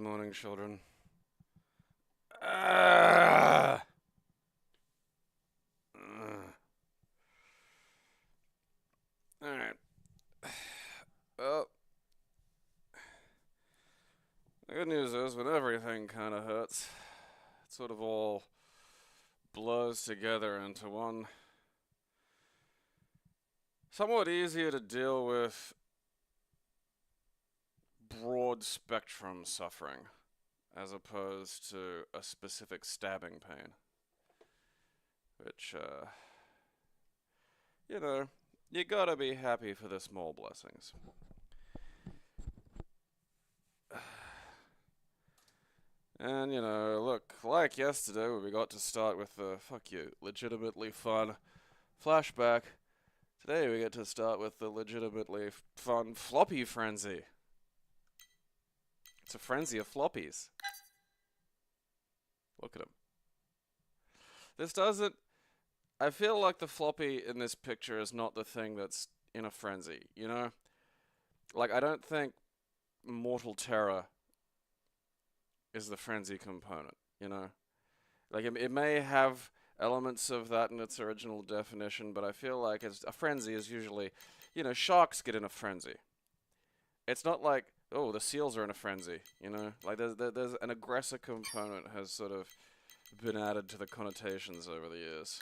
morning, children. Ah! Alright. Well, the good news is when everything kind of hurts, it sort of all blurs together into one somewhat easier to deal with broad spectrum suffering as opposed to a specific stabbing pain. Which, you know, you gotta be happy for the small blessings. And, you know, look, like yesterday where we got to start with the, fuck you, legitimately fun flashback, today we get to start with the legitimately fun floppy frenzy. It's a frenzy of floppies. Look at him. This doesn't... I feel like the floppy in this picture is not the thing that's in a frenzy, you know? Like, I don't think Mortal Terror is the frenzy component, you know? Like, it may have elements of that in its original definition, but I feel like a frenzy is usually, you know, sharks get in a frenzy. It's not like, oh, the seals are in a frenzy, you know? Like, there's an aggressor component has sort of been added to the connotations over the years.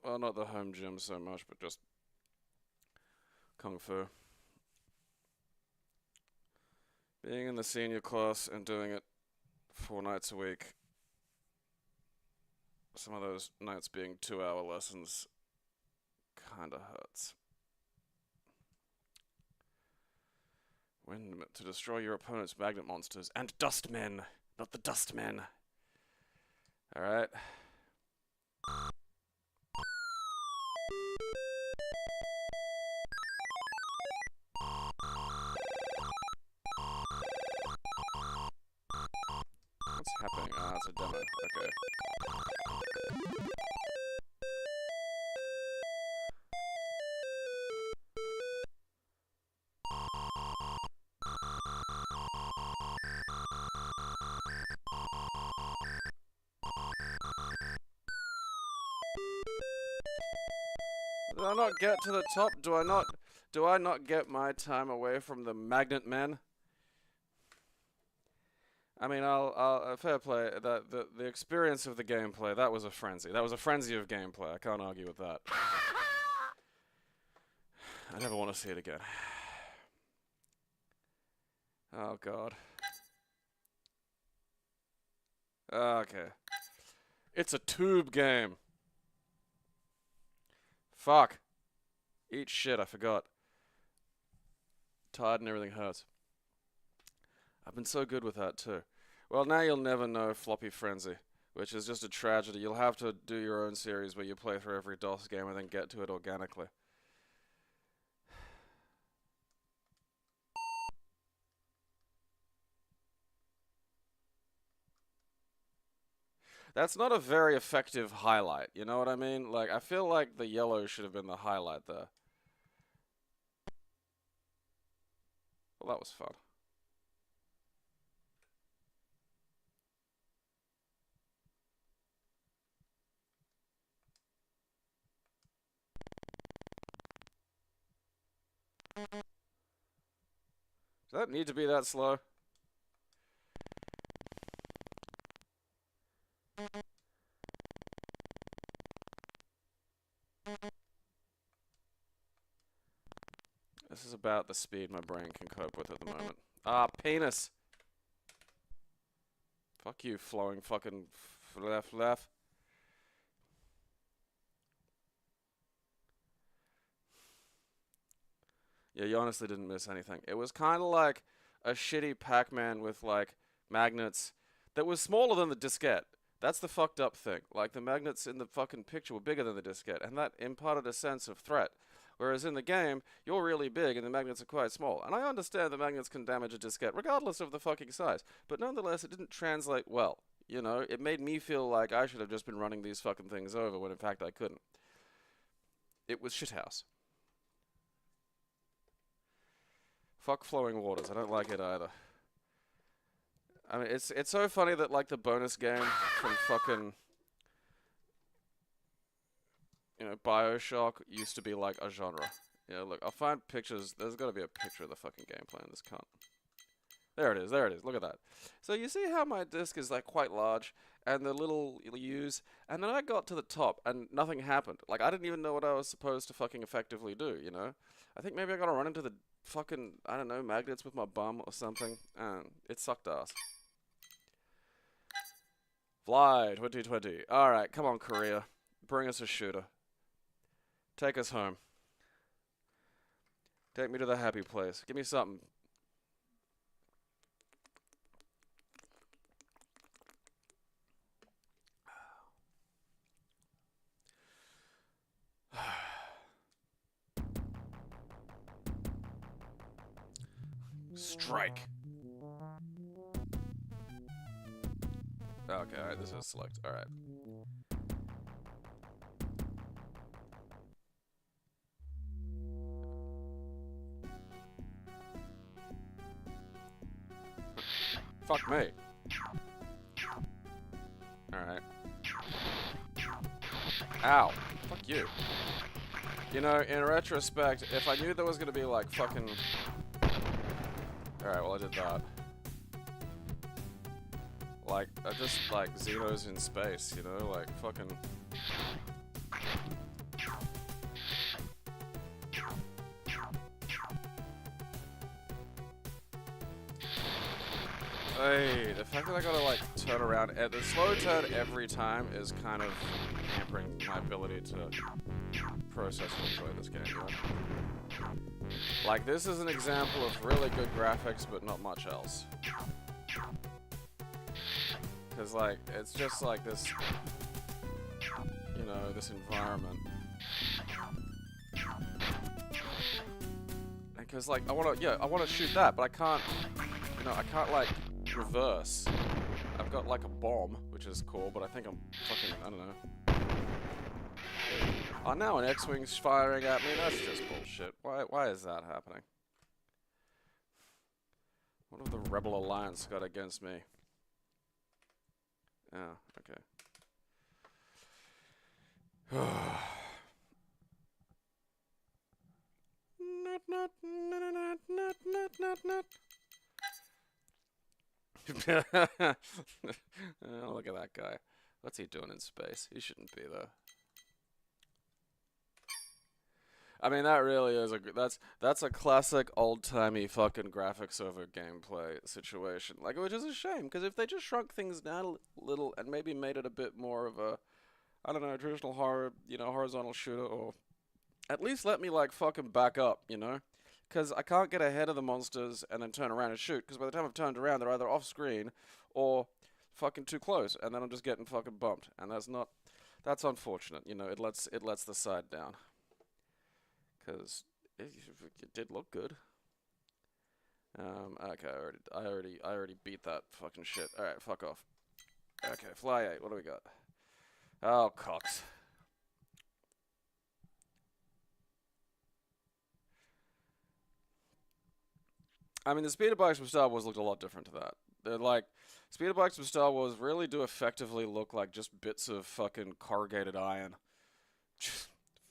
Well, not the home gym so much, but just Kung Fu. Being in the senior class and doing it 4 nights a week. Some of those nights being 2-hour lessons kinda hurts. When to destroy your opponent's magnet monsters and dustmen, not the dustmen. Alright. What's happening? Ah, it's a demo. Okay. Did I not get to the top? Do I not get my time away from the magnet men? I mean, I'll fair play. The experience of the gameplay, that was a frenzy. That was a frenzy of gameplay. I can't argue with that. I never want to see it again. Oh god. Okay. It's a tube game. Fuck. Eat shit, I forgot. Tired and everything hurts. I've been so good with that too. Well, now you'll never know Floppy Frenzy, which is just a tragedy. You'll have to do your own series where you play through every DOS game and then get to it organically. That's not a very effective highlight, you know what I mean? Like, I feel like the yellow should have been the highlight there. Well, that was fun. Does that need to be that slow? This is about the speed my brain can cope with at the moment. Ah, penis! Fuck you, flowing fucking left. Yeah, you honestly didn't miss anything. It was kind of like a shitty Pac-Man with, like, magnets that was smaller than the diskette. That's the fucked up thing. Like, the magnets in the fucking picture were bigger than the diskette, and that imparted a sense of threat. Whereas in the game, you're really big and the magnets are quite small. And I understand the magnets can damage a diskette, regardless of the fucking size. But nonetheless, it didn't translate well. You know, it made me feel like I should have just been running these fucking things over when in fact I couldn't. It was shithouse. Fuck flowing waters. I don't like it either. I mean, it's so funny that like the bonus game from fucking, you know, BioShock used to be like a genre. Yeah, look, I'll find pictures. There's got to be a picture of the fucking gameplay in this cunt. There it is. There it is. Look at that. So you see how my disc is like quite large, and the little U's, and then I got to the top, and nothing happened. Like I didn't even know what I was supposed to fucking effectively do. You know? I think maybe I gotta run into the fucking, I don't know, magnets with my bum or something. And it sucked ass. Fly 2020. All right, come on, Korea. Bring us a shooter. Take us home. Take me to the happy place. Give me something. Strike. Okay, alright, this is select. Alright. Fuck me. Alright. Ow. Fuck you. You know, in retrospect, if I knew there was gonna be like fucking... Alright, well I did that. Like, I just like Xenos in space, you know, like fucking... Hey, the fact that I gotta like turn around, the slow turn every time is kind of hampering my ability to process and enjoy this game, you know? Like, this is an example of really good graphics, but not much else. Because, like, it's just like this, you know, this environment. Because, like, I wanna shoot that, but I can't, you know, I can't, like, reverse. I've got, like, a bomb, which is cool, but I think I'm fucking, I don't know. Oh, now an X-Wing's firing at me? That's just bullshit. Why is that happening? What have the Rebel Alliance got against me? Oh, okay. Oh, look at that guy. What's he doing in space? He shouldn't be there. I mean, that really is that's a classic old-timey fucking graphics over gameplay situation. Like, which is a shame, because if they just shrunk things down a little and maybe made it a bit more of a, I don't know, traditional horror, you know, horizontal shooter, or at least let me, like, fucking back up, you know? Because I can't get ahead of the monsters and then turn around and shoot, because by the time I've turned around, they're either off-screen or fucking too close, and then I'm just getting fucking bumped, and that's unfortunate, you know, it lets the side down. Because it did look good. Okay, I already beat that fucking shit. All right, fuck off. Okay, fly 8. What do we got? Oh, cocks. I mean, the speeder bikes from Star Wars looked a lot different to that. They're like, speeder bikes from Star Wars really do effectively look like just bits of fucking corrugated iron.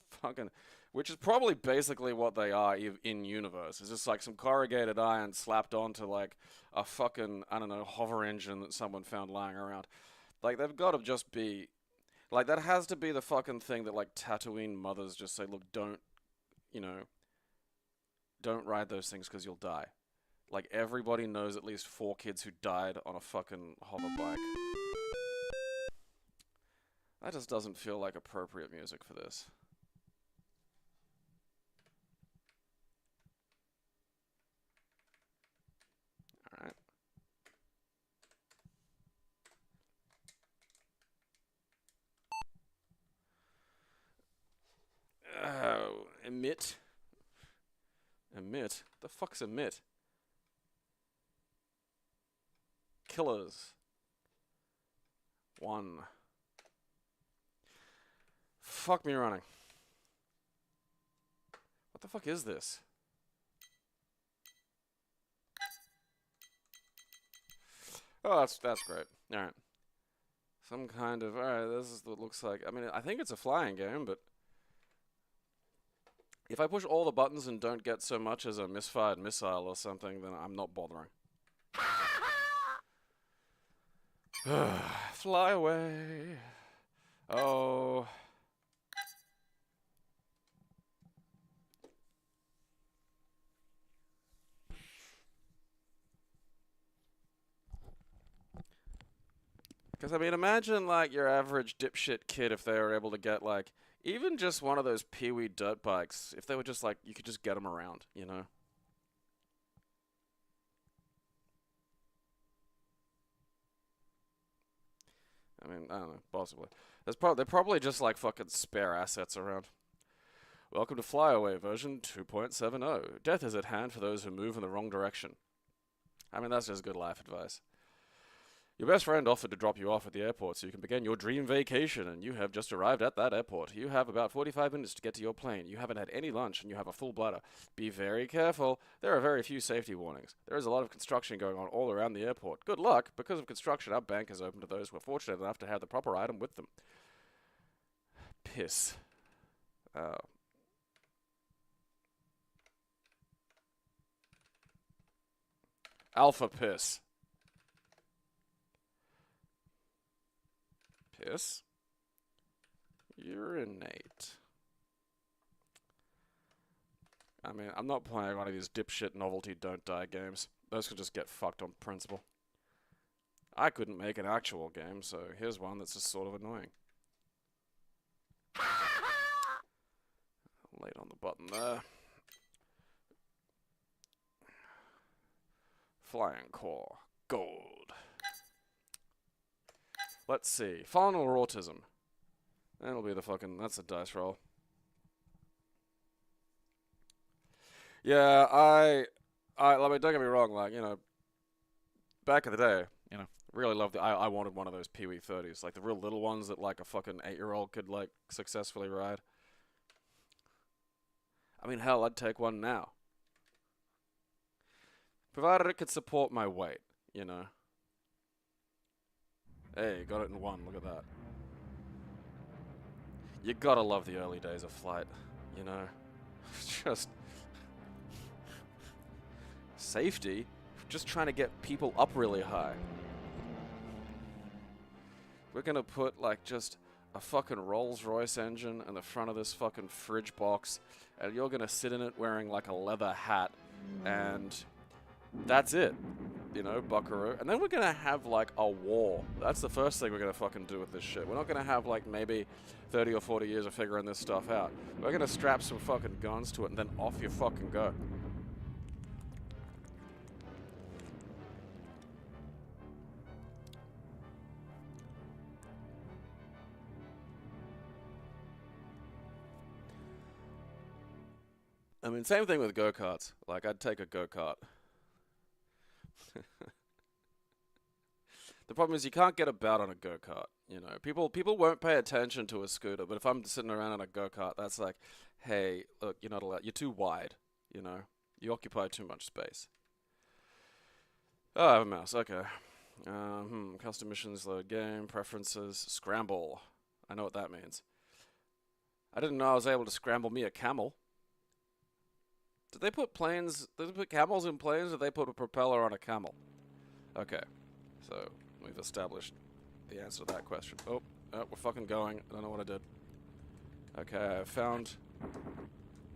Fucking, which is probably basically what they are in universe. It's just like some corrugated iron slapped onto like a fucking, I don't know, hover engine that someone found lying around. Like, they've got to just be, like, that has to be the fucking thing that like Tatooine mothers just say, look, don't, you know, don't ride those things because you'll die. Like, everybody knows at least 4 kids who died on a fucking hover bike. That just doesn't feel like appropriate music for this. Alright. Emit? Emit? The fuck's emit? Killers. 1. Fuck me running. What the fuck is this? Oh, that's great. All right. Some kind of, all right, this is what it looks like. I mean, I think it's a flying game, but if I push all the buttons and don't get so much as a misfired missile or something, then I'm not bothering. Fly away. Oh. Because, I mean, imagine, like, your average dipshit kid if they were able to get, like, even just one of those Pee-wee dirt bikes. If they were just, like, you could just get them around, you know? I mean, I don't know, possibly. They're probably just, like, fucking spare assets around. Welcome to Flyaway version 2.70. Death is at hand for those who move in the wrong direction. I mean, that's just good life advice. Your best friend offered to drop you off at the airport so you can begin your dream vacation, and you have just arrived at that airport. You have about 45 minutes to get to your plane. You haven't had any lunch, and you have a full bladder. Be very careful. There are very few safety warnings. There is a lot of construction going on all around the airport. Good luck. Because of construction, our bank is open to those who are fortunate enough to have the proper item with them. Piss. Alpha piss. Piss. Urinate. I mean, I'm not playing one of these dipshit novelty don't die games. Those could just get fucked on principle. I couldn't make an actual game, so here's one that's just sort of annoying. Late on the button there. Flying core. Gold. Let's see. Final autism. That'll be the fucking... That's a dice roll. Yeah, I mean, don't get me wrong, like, you know, back in the day, you know, really loved the... I wanted one of those Pee-wee 30s. Like, the real little ones that, like, a fucking 8-year-old could, like, successfully ride. I mean, hell, I'd take one now. Provided it could support my weight, you know. Hey, got it in one, look at that. You gotta love the early days of flight, you know. Just... Safety? Just trying to get people up really high. We're gonna put, like, just a fucking Rolls-Royce engine in the front of this fucking fridge box, and you're gonna sit in it wearing, like, a leather hat, and that's it. You know, buckaroo. And then we're gonna have, like, a war. That's the first thing we're gonna fucking do with this shit. We're not gonna have, like, maybe 30 or 40 years of figuring this stuff out. We're gonna strap some fucking guns to it, and then off you fucking go. I mean, same thing with go-karts. Like, I'd take a go-kart. The problem is you can't get about on a go-kart, you know. People won't pay attention to a scooter, but if I'm sitting around on a go-kart, that's like, hey, look, you're not allowed. You're too wide, you know. You occupy too much space. Oh, I have a mouse. Okay. Custom missions, load game, preferences, scramble. I know what that means. I didn't know I was able to scramble me a camel. Did they put planes? Did they put camels in planes, or did they put a propeller on a camel? Okay, so we've established the answer to that question. Oh, we're fucking going. I don't know what I did. Okay, I found...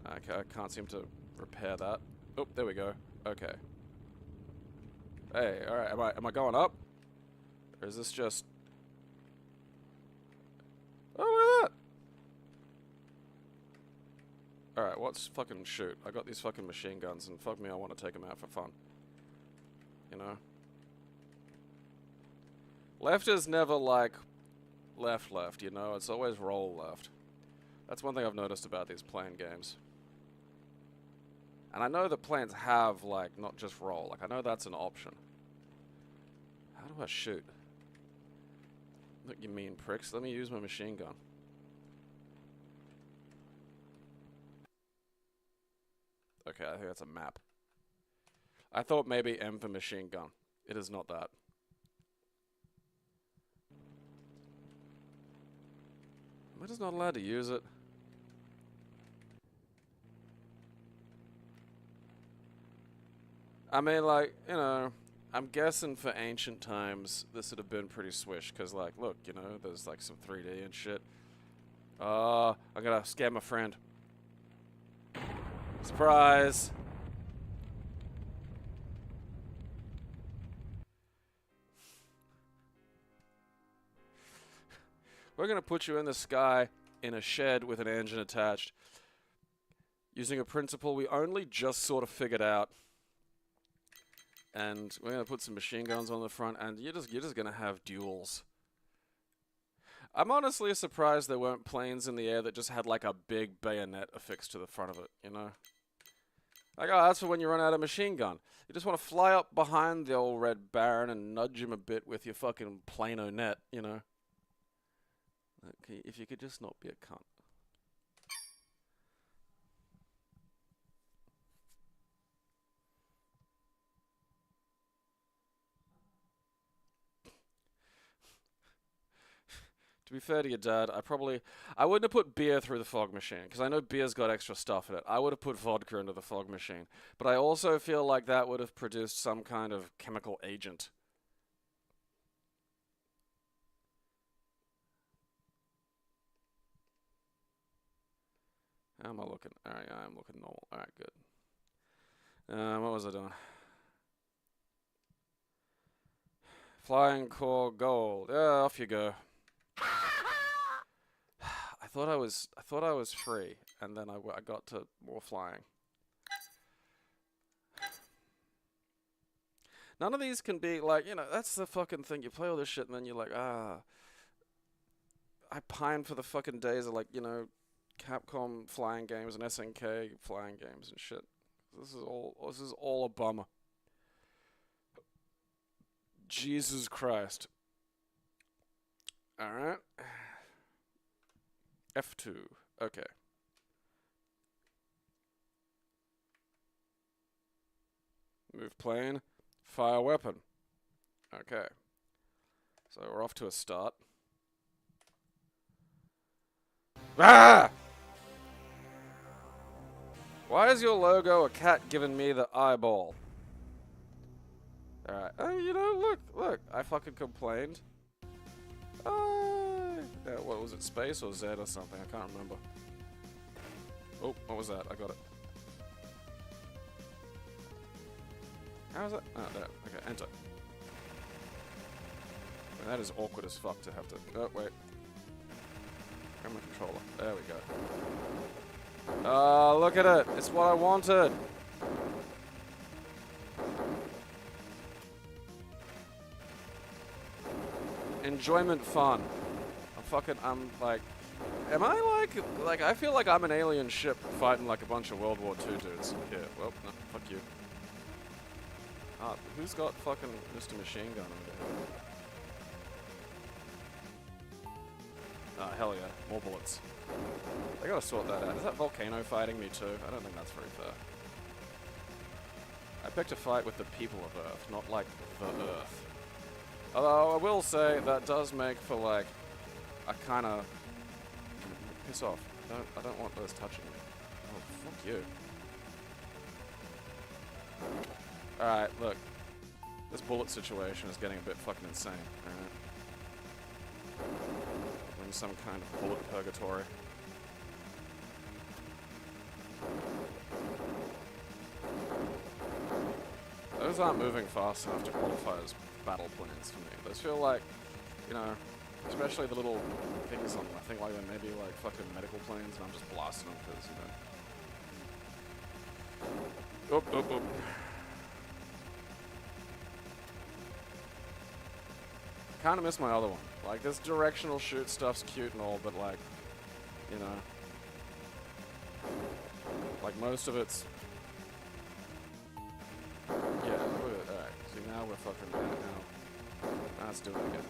Okay, I can't seem to repair that. Oh, there we go. Okay. Hey, alright, am I going up? Or is this just... Oh, look at that! Alright, what's fucking shoot? I got these fucking machine guns, and fuck me, I want to take them out for fun. You know? Left is never like left, you know? It's always roll left. That's one thing I've noticed about these plane games. And I know that planes have, like, not just roll. Like, I know that's an option. How do I shoot? Look, you mean pricks. Let me use my machine gun. Okay, I think that's a map. I thought maybe M for machine gun. It is not that. I just not allowed to use it? I mean, like, you know, I'm guessing for ancient times this would have been pretty swish, because, like, look, you know, there's, like, some 3D and shit. I'm gonna scare my friend. Surprise! We're gonna put you in the sky in a shed with an engine attached, using a principle we only just sort of figured out. And we're gonna put some machine guns on the front, and you're just gonna have duels. I'm honestly surprised there weren't planes in the air that just had like a big bayonet affixed to the front of it, you know? Like, oh, that's for when you run out of machine gun. You just want to fly up behind the old Red Baron and nudge him a bit with your fucking plano net, you know? Okay, if you could just not be a cunt. To be fair to your dad, I wouldn't have put beer through the fog machine, because I know beer's got extra stuff in it. I would have put vodka into the fog machine. But I also feel like that would have produced some kind of chemical agent. How am I looking? Alright, I'm looking normal. Alright, good. What was I doing? Flying core gold. Yeah, off you go. I thought I was free, and then I got to more flying. None of these can be like, you know, that's the fucking thing. You play all this shit, and then you're like, I pine for the fucking days of, like, you know, Capcom flying games and SNK flying games and shit. This is all a bummer. Jesus Christ. Alright. F2. Okay. Move plane. Fire weapon. Okay. So we're off to a start. Ah! Why is your logo a cat giving me the eyeball? Alright. Oh, you know, look. I fucking complained. Yeah, what was it, space or Z or something? I can't remember. Oh, what was that? I got it. How is that? Oh, there. Okay, enter. Man, that is awkward as fuck to have to... Oh, wait. Grab my controller. There we go. Oh, look at it! It's what I wanted! Enjoyment fun. I'm like... Am I like, I feel like I'm an alien ship fighting like a bunch of World War II dudes. Yeah, well, no, fuck you. Ah, who's got fucking Mr. Machine Gun over there? Ah, hell yeah, more bullets. I gotta sort that out. Is that volcano fighting me too? I don't think that's very fair. I picked a fight with the people of Earth, not like the Earth. Although I will say that does make for like a kind of piss off. I don't want those touching me. Oh, fuck you. Alright, look. This bullet situation is getting a bit fucking insane. Alright. We're in some kind of bullet purgatory. Those aren't moving fast enough to qualify as battle planes for me. Those feel like, you know, especially the little things on them. I think like they may be like fucking medical planes and I'm just blasting them because, you know. Oop, oop, oop. Kind of miss my other one. Like, this directional shoot stuff's cute and all, but like, you know, like most of it's, yeah, look at it. Alright, see now we're fucking, now let's do it again.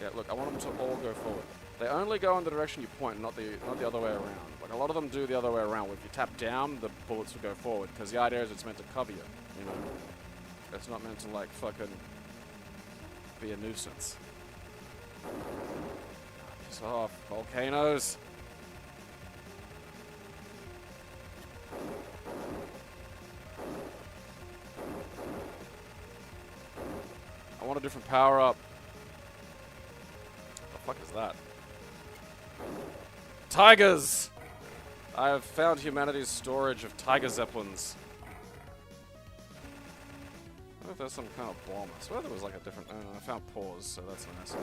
Yeah, look, I want them to all go forward. They only go in the direction you point, not the other way around. Like, a lot of them do the other way around. If you tap down, the bullets will go forward, because the idea is it's meant to cover you, you know? It's not meant to, like, fucking be a nuisance. Piss off. Volcanoes. I want a different power up. What the fuck is that? Tigers! I have found humanity's storage of tiger zeppelins. I wonder if there's some kind of bomb. I swear there was like a different... I found paws, so that's nice.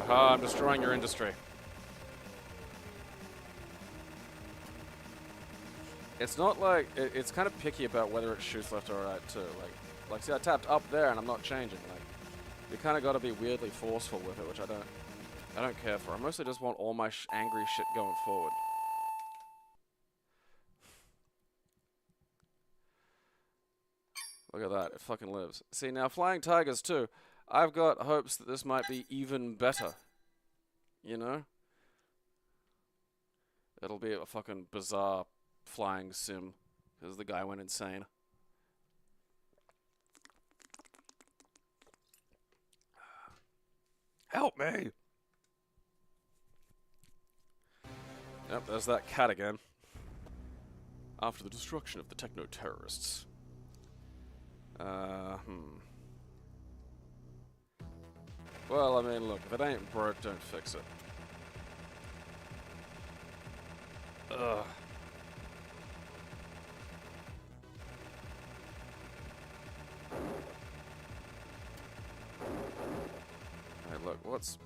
Aha, I'm destroying your industry. It's not like... It's kind of picky about whether it shoots left or right, too. Like, see, I tapped up there and I'm not changing. Like, you kind of got to be weirdly forceful with it, which I don't care for. I mostly just want all my angry shit going forward. Look at that, it fucking lives. See, now flying tigers too, I've got hopes that this might be even better. You know? It'll be a fucking bizarre flying sim, because the guy went insane. Help me! Yep, there's that cat again. After the destruction of the techno-terrorists. Well, I mean, look, if it ain't broke, don't fix it. Ugh. Alright, look, what's...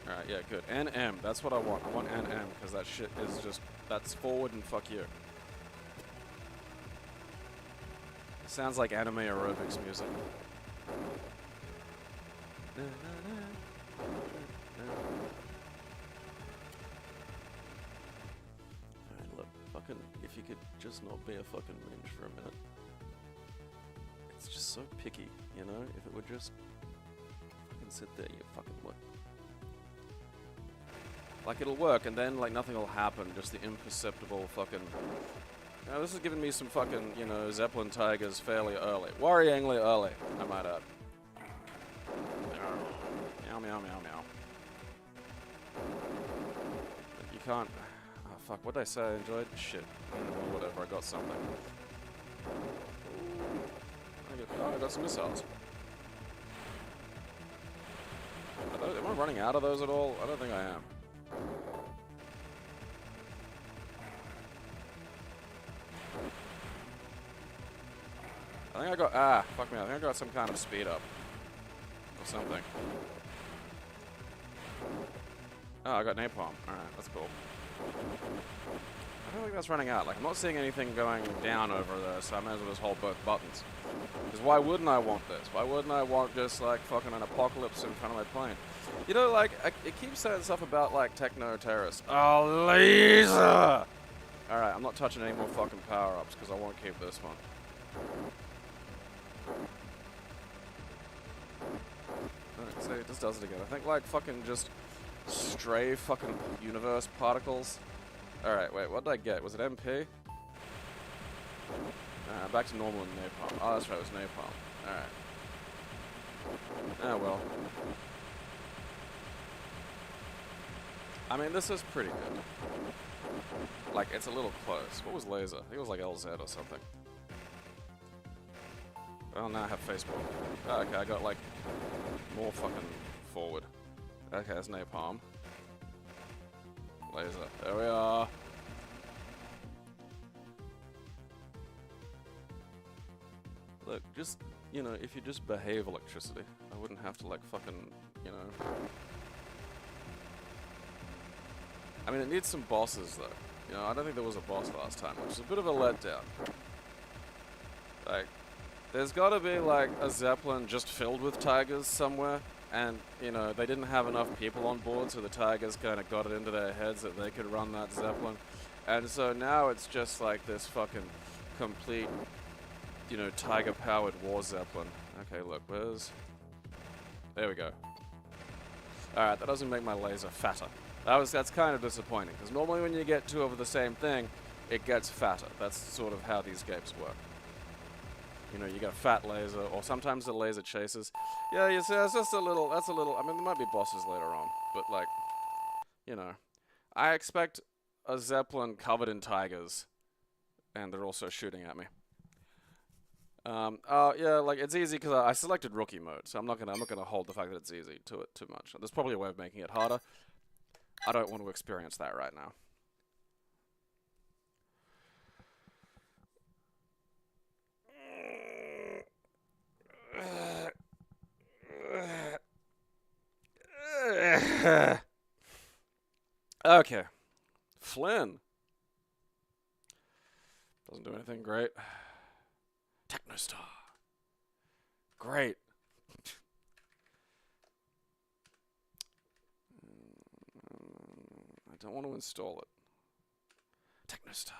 Alright, yeah, good. NM, that's what I want. I want NM, because that shit is just... That's forward and fuck you. Sounds like anime aerobics music. Alright, look, fucking, if you could just not be a fucking minge for a minute. It's just so picky, you know? If it would just fucking sit there, you fucking would. Like, it'll work, and then, like, nothing will happen, just the imperceptible fucking... Now, this is giving me some fucking, you know, Zeppelin Tigers fairly early. Worryingly early, I might add. Meow, meow, meow, meow. You can't... Oh, fuck, what'd I say I enjoyed? Shit. Or whatever, I got something. I got some missiles. Am I running out of those at all? I don't think I am. I think I got, fuck me, I think I got some kind of speed up. Or something. Oh, I got napalm. Alright, that's cool. I don't think that's running out. Like, I'm not seeing anything going down over there, so I may as well just hold both buttons. Because why wouldn't I want this? Why wouldn't I want just, like, fucking an apocalypse in front of my plane? You know, like, it keeps saying stuff about, like, techno-terrorists. Oh, laser! Alright, I'm not touching any more fucking power-ups, because I want to keep this one. Alright, so it just does it again. I think, like, fucking just stray fucking universe particles. Alright, wait, what did I get? Was it MP? Back to normal and napalm. Oh, that's right, it was napalm. Alright. Oh, well. I mean, this is pretty good. Like, it's a little close. What was laser? I think it was like LZ or something. Well, now I have Facebook. Oh, okay, I got, like, more fucking forward. Okay, that's napalm. Laser. There we are. Look, just, you know, if you just behave electricity, I wouldn't have to, like, fucking, you know... I mean, it needs some bosses, though. You know, I don't think there was a boss last time, which is a bit of a letdown. Like, there's gotta be, like, a Zeppelin just filled with tigers somewhere, and, you know, they didn't have enough people on board, so the tigers kind of got it into their heads that they could run that Zeppelin. And so now it's just, like, this fucking complete... you know, tiger-powered war Zeppelin. Okay, look, where's... There we go. Alright, that doesn't make my laser fatter. That's kind of disappointing, because normally when you get two of the same thing, it gets fatter. That's sort of how these games work. You know, you get a fat laser, or sometimes the laser chases. Yeah, you see, that's just a little, that's a little, I mean, there might be bosses later on, but like, you know. I expect a Zeppelin covered in tigers, and they're also shooting at me. Yeah, like it's easy because I selected rookie mode, so I'm not gonna hold the fact that it's easy to it too much. There's probably a way of making it harder. I don't want to experience that right now. Okay, Flynn doesn't do anything great. Technostar, great. I don't want to install it. Technostar.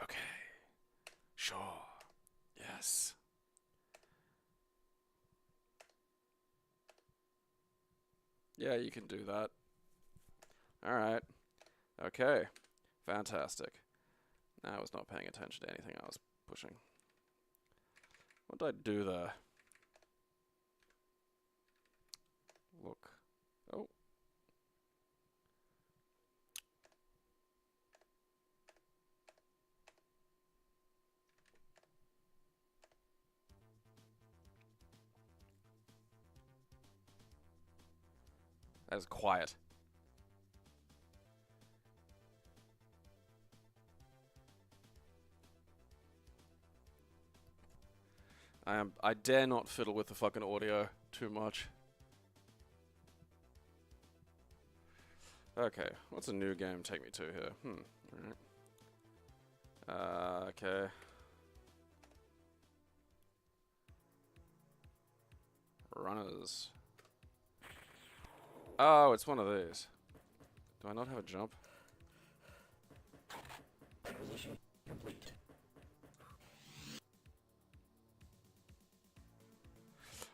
Okay. Sure. Yes. Yeah, you can do that. Alright. Okay. Fantastic. Now I was not paying attention to anything I was pushing. What did I do there? Look. Oh. That is quiet. I dare not fiddle with the fucking audio too much. Okay, what's a new game take me to here? Alright. Okay. Runners. Oh, it's one of these. Do I not have a jump? Acquisition complete.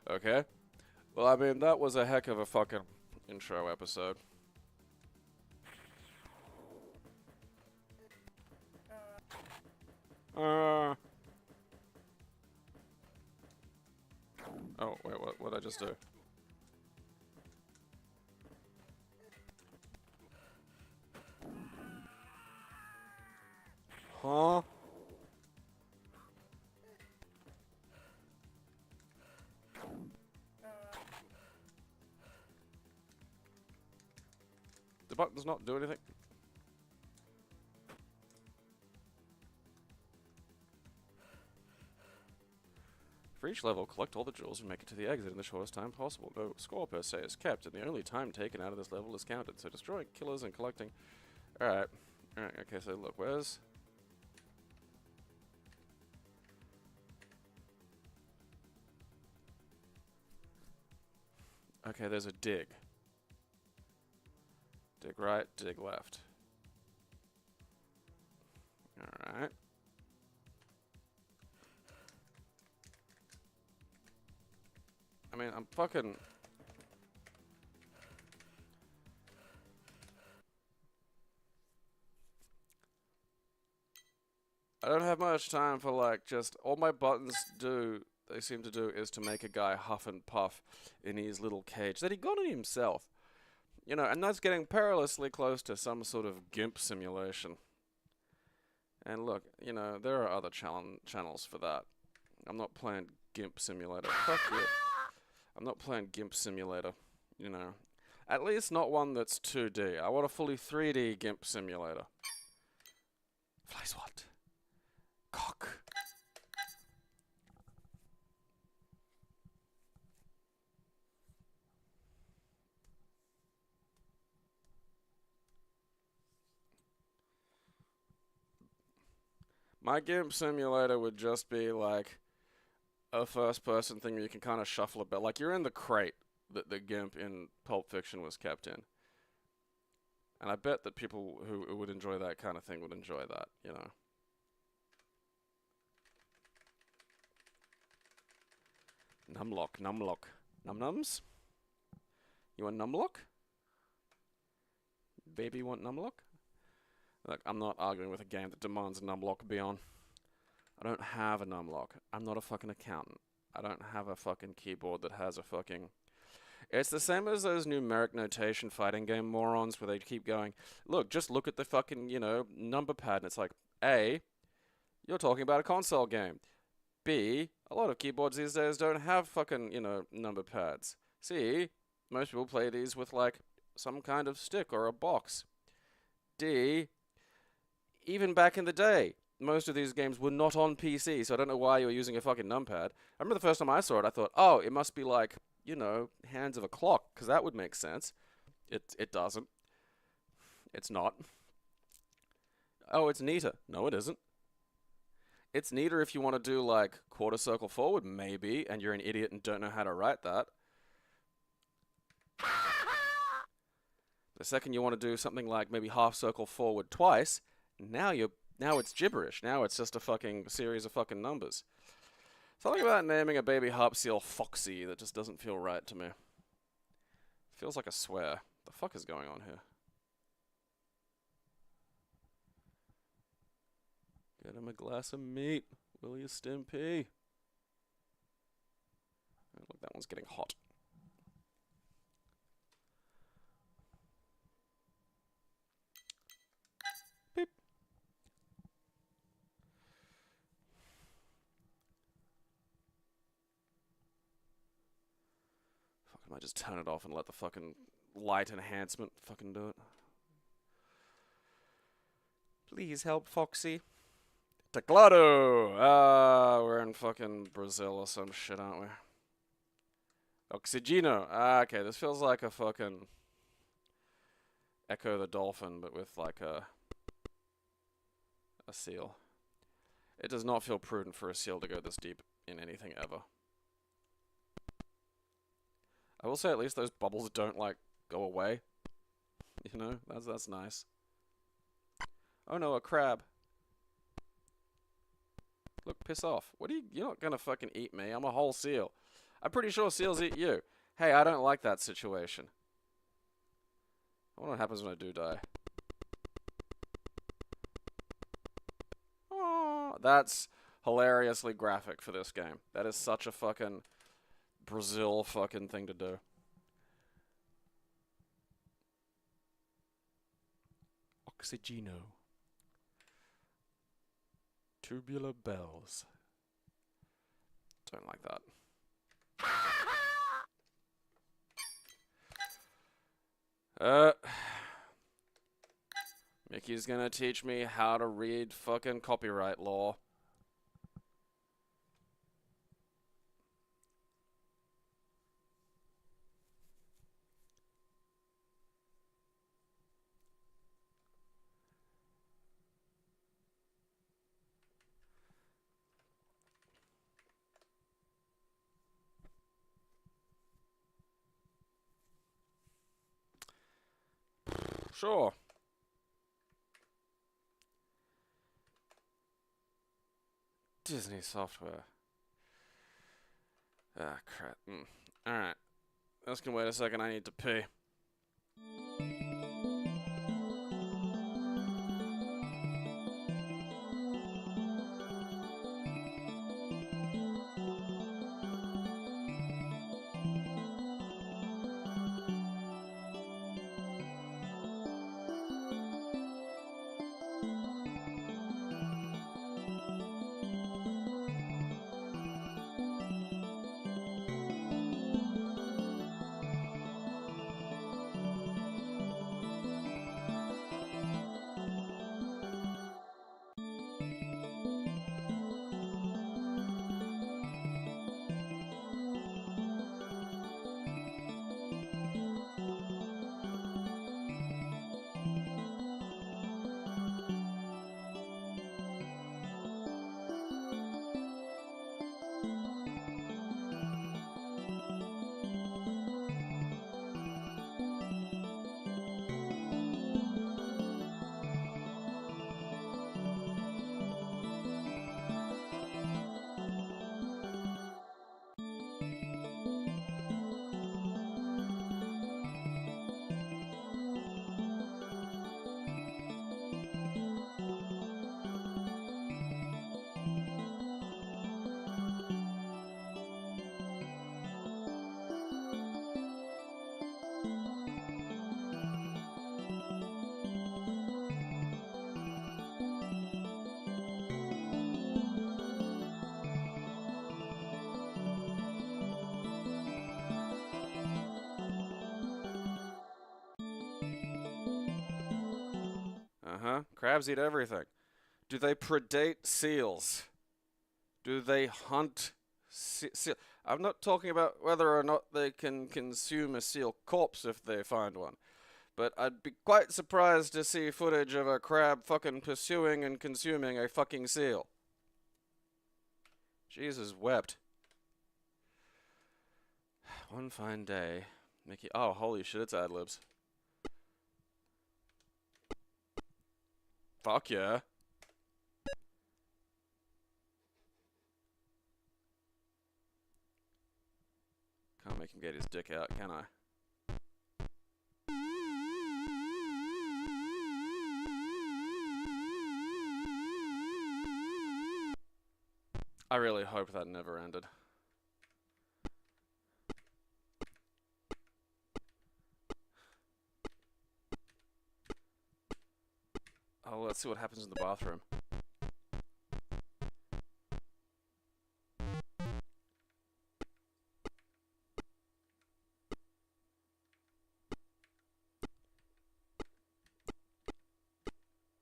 Okay. Well, I mean, that was a heck of a fucking intro episode. Oh, wait, what did I just do? Huh? The button does not do anything. For each level, collect all the jewels and make it to the exit in the shortest time possible. No score per se is kept, and the only time taken out of this level is counted. So destroying killers and collecting... Alright. Alright, okay, so look, where's... Okay, there's a dig. Dig right, dig left. Alright. I mean, I'm fucking... I don't have much time for, like, just... All my buttons do, they seem to do, is to make a guy huff and puff in his little cage that he got in himself. You know, and that's getting perilously close to some sort of GIMP simulation. And look, you know, there are other channels for that. I'm not playing GIMP Simulator. Fuck you. I'm not playing GIMP Simulator, you know. At least not one that's 2D. I want a fully 3D GIMP Simulator. Fly swat. Cock. My GIMP Simulator would just be like a first-person thing where you can kind of shuffle about. Like, you're in the crate that the GIMP in Pulp Fiction was kept in. And I bet that people who would enjoy that kind of thing would enjoy that, you know. Numlock, numlock. Num-nums? You want numlock? Baby, you want numlock? Look, I'm not arguing with a game that demands numlock be on. I don't have a numlock. I'm not a fucking accountant. I don't have a fucking keyboard that has a fucking... It's the same as those numeric notation fighting game morons where they keep going, look, just look at the fucking, number pad. And it's like, A, you're talking about a console game. B, a lot of keyboards these days don't have fucking, number pads. C, most people play these with, like, some kind of stick or a box. D, even back in the day, most of these games were not on PC, so I don't know why you were using a fucking numpad. I remember the first time I saw it, I thought, oh, it must be like, hands of a clock, because that would make sense. It doesn't. It's not. Oh, it's neater. No, it isn't. It's neater if you want to do, like, quarter circle forward, maybe, and you're an idiot and don't know how to write that. The second you want to do something like maybe half circle forward twice, now it's gibberish. Now it's just a fucking series of fucking numbers. Something about naming a baby harp seal Foxy that just doesn't feel right to me. Feels like a swear. The fuck is going on here? Get him a glass of meat, will you, Stimpy? Oh, look, that one's getting hot. Beep. Fuck, I might just turn it off and let the fucking light enhancement fucking do it. Please help, Foxy. Teclado! We're in fucking Brazil or some shit, aren't we? Oxygeno. Okay, this feels like a fucking Echo the Dolphin, but with like a seal. It does not feel prudent for a seal to go this deep in anything ever. I will say at least those bubbles don't like go away. That's nice. Oh no, a crab. Look, piss off. You're not gonna fucking eat me. I'm a whole seal. I'm pretty sure seals eat you. Hey, I don't like that situation. I wonder what happens when I do die. Oh, that's hilariously graphic for this game. That is such a fucking Brazil fucking thing to do. Oxygeno. Tubular bells. Don't like that. Mickey's gonna teach me how to read fucking copyright law. Sure. Disney software. Ah, crap. Alright. This can wait a second. I need to pee. Uh-huh. Crabs eat everything. Do they predate seals? Do they hunt seal? I'm not talking about whether or not they can consume a seal corpse if they find one. But I'd be quite surprised to see footage of a crab fucking pursuing and consuming a fucking seal. Jesus wept. One fine day, Mickey. Oh, holy shit, it's ad-libs. Fuck yeah. Can't make him get his dick out, can I? I really hope that never ended. Oh, let's see what happens in the bathroom.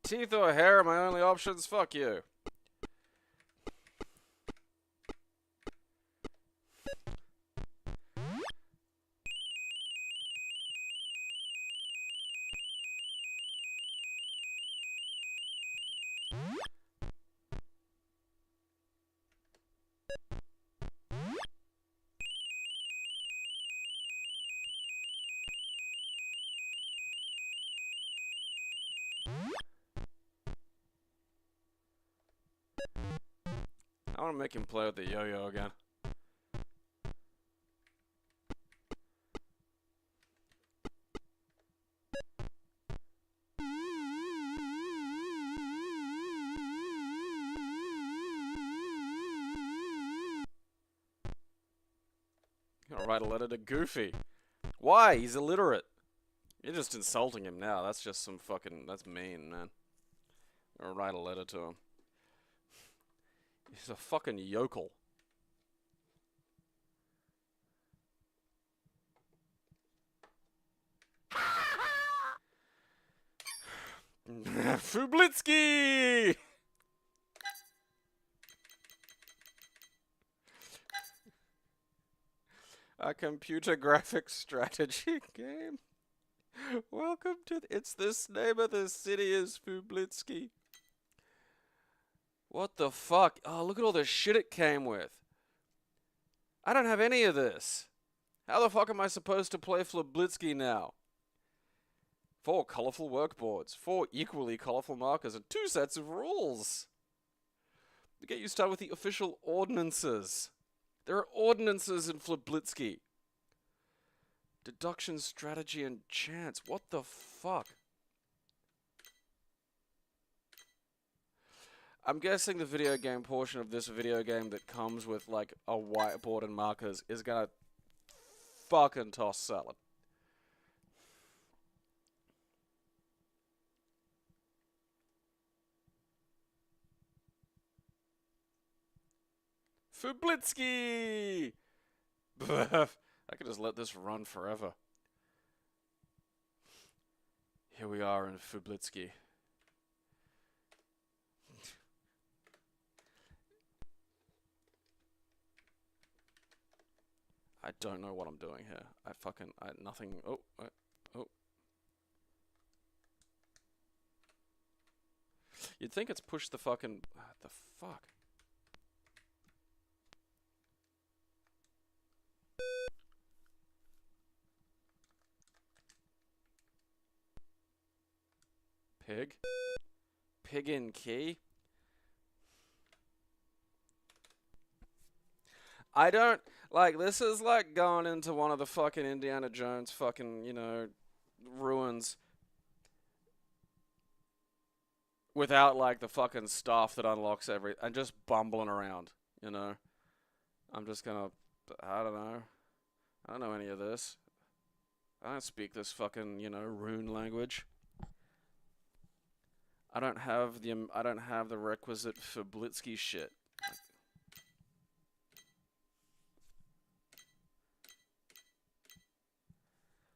Teeth or hair are my only options, fuck you. I want to make him play with the yo-yo again. I'll write a letter to Goofy. Why? He's illiterate. You're just insulting him now. That's just some fucking... That's mean, man. I'll write a letter to him. He's a fucking yokel. F-Blitzky! A computer graphics strategy game. Welcome to... It's this name of the city is F-Blitzky. What the fuck? Oh, look at all the shit it came with. I don't have any of this. How the fuck am I supposed to play F-Blitzky now? 4 colorful workboards, 4 equally colorful markers, and 2 sets of rules. To get you started with the official ordinances. There are ordinances in F-Blitzky. Deduction, strategy, and chance. What the fuck? I'm guessing the video game portion of this video game that comes with, like, a whiteboard and markers is gonna fucking toss salad. F-Blitzky! I could just let this run forever. Here we are in F-Blitzky. I don't know what I'm doing here. Nothing. Oh. You'd think it's pushed the fucking... the fuck? Pig? Pig in key? I don't... Like, this is like going into one of the fucking Indiana Jones fucking, you know, ruins without, like, the fucking stuff that unlocks and just bumbling around, you know? I'm just gonna... I don't know. I don't know any of this. I don't speak this fucking, you know, rune language. I don't have the requisite F-Blitzky shit.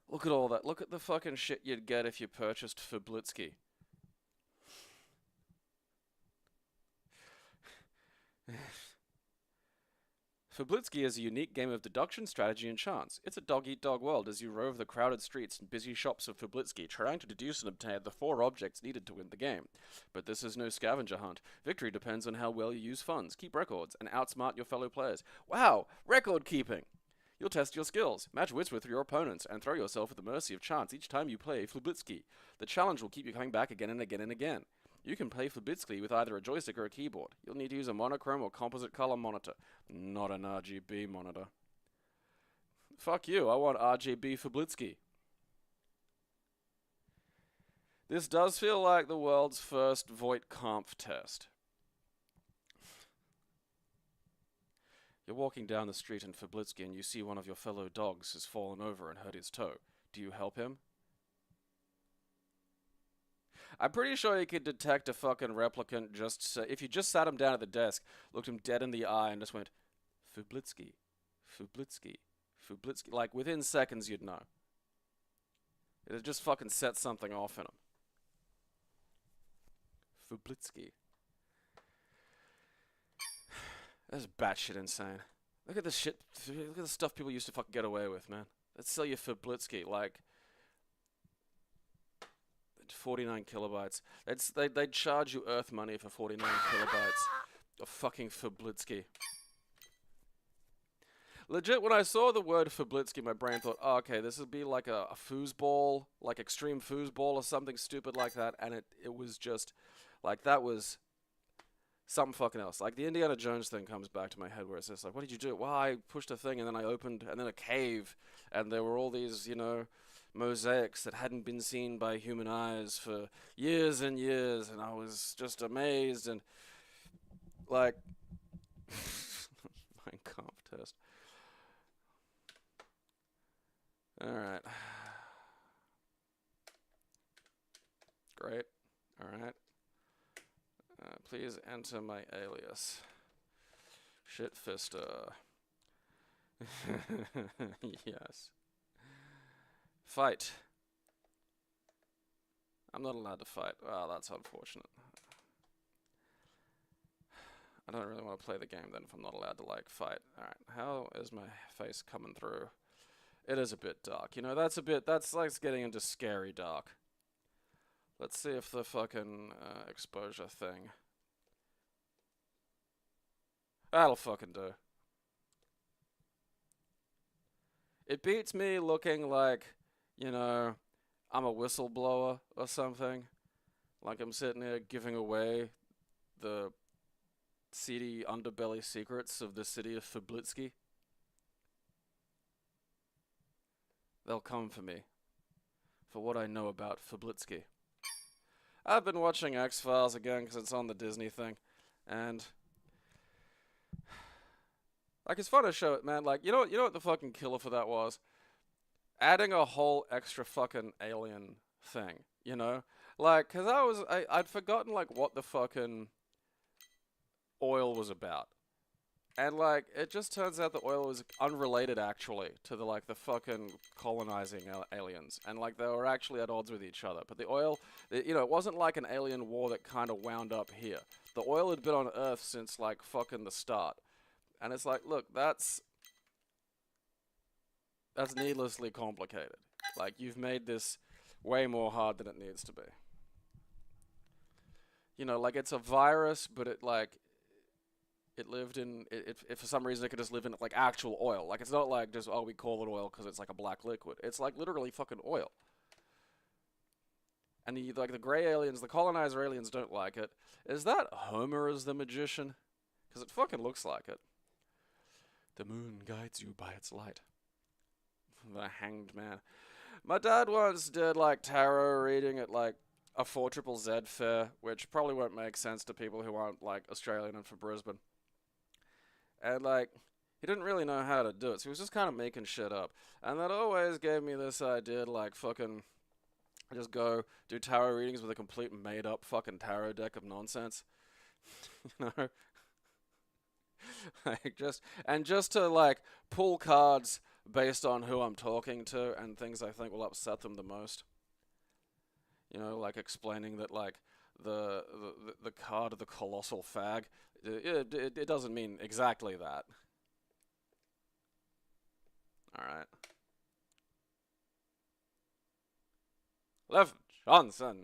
Look at all that. Look at the fucking shit you'd get if you purchased F-Blitzky. F-Blitzky is a unique game of deduction, strategy, and chance. It's a dog-eat-dog world as you rove the crowded streets and busy shops of F-Blitzky, trying to deduce and obtain the 4 objects needed to win the game. But this is no scavenger hunt. Victory depends on how well you use funds, keep records, and outsmart your fellow players. Wow! Record keeping! You'll test your skills, match wits with your opponents, and throw yourself at the mercy of chance each time you play F-Blitzky. The challenge will keep you coming back again and again and again. You can play F-Blitzky with either a joystick or a keyboard. You'll need to use a monochrome or composite color monitor, not an RGB monitor. Fuck you, I want RGB F-Blitzky. This does feel like the world's first Voight-Kampff test. You're walking down the street in F-Blitzky and you see one of your fellow dogs has fallen over and hurt his toe. Do you help him? I'm pretty sure you could detect a fucking replicant just if you just sat him down at the desk, looked him dead in the eye, and just went, F-Blitzky, F-Blitzky, F-Blitzky. Like, within seconds you'd know. It'd just fucking set something off in him. F-Blitzky. That's batshit insane. Look at the shit, look at the stuff people used to fucking get away with, man. Let's sell you F-Blitzky, like 49 kilobytes. They'd charge you Earth money for 49 kilobytes of fucking F-Blitzky. Legit, when I saw the word F-Blitzky, my brain thought, oh, okay, this would be like a foosball, like extreme foosball or something stupid like that, and it was just, like, that was something fucking else. Like, the Indiana Jones thing comes back to my head where it's just like, what did you do? Well, I pushed a thing, and then I opened, and then a cave, and there were all these, you know, mosaics that hadn't been seen by human eyes for years and years, and I was just amazed, and, like, my comp test. Alright. Great. Alright. Please enter my alias. Shitfister. Yes. Fight. I'm not allowed to fight. Well, that's unfortunate. I don't really want to play the game then if I'm not allowed to, like, fight. Alright, how is my face coming through? It is a bit dark. You know, that's like getting into scary dark. Let's see if the fucking exposure thing. That'll fucking do. It beats me looking like, you know, I'm a whistleblower or something. Like I'm sitting there giving away the seedy underbelly secrets of the city of F-Blitzky. They'll come for me, for what I know about F-Blitzky. I've been watching X-Files again because it's on the Disney thing, and like it's fun to show it, man. Like you know what the fucking killer for that was? Adding a whole extra fucking alien thing, you know? Like, cause I'd forgotten like what the fucking oil was about. And, like, it just turns out the oil was unrelated, actually, to the, like, the fucking colonizing aliens. And, like, they were actually at odds with each other. But the oil, you know, it wasn't like an alien war that kind of wound up here. The oil had been on Earth since, like, fucking the start. And it's like, look, that's needlessly complicated. Like, you've made this way more hard than it needs to be. You know, like, it's a virus, but it, like... It lived in, if for some reason it could just live in, like, actual oil. Like, it's not like just, oh, we call it oil because it's, like, a black liquid. It's, like, literally fucking oil. And, the gray aliens, the colonizer aliens don't like it. Is that Homer as the magician? Because it fucking looks like it. The moon guides you by its light. The hanged man. My dad once did, like, tarot reading at, like, a 4ZZZ fair, which probably won't make sense to people who aren't, like, Australian and from Brisbane. And, like, he didn't really know how to do it, so he was just kind of making shit up. And that always gave me this idea to, like, fucking just go do tarot readings with a complete made-up fucking tarot deck of nonsense. You know? Like, just to, like, pull cards based on who I'm talking to and things I think will upset them the most. You know, like, explaining that, like, the card of the colossal fag, it doesn't mean exactly that. Alright. Lev Johnson.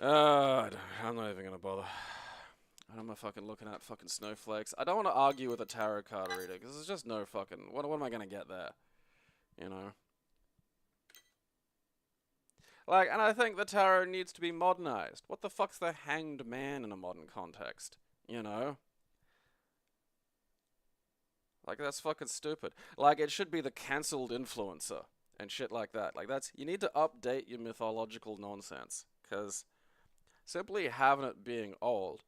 I'm not even gonna bother. I'm fucking looking at fucking snowflakes. I don't want to argue with a tarot card reader, because there's just no fucking... What am I gonna get there? You know? Like, and I think the tarot needs to be modernized. What the fuck's the hanged man in a modern context? You know? Like, that's fucking stupid. Like, it should be the cancelled influencer and shit like that. Like, that's... You need to update your mythological nonsense, because simply having it being old...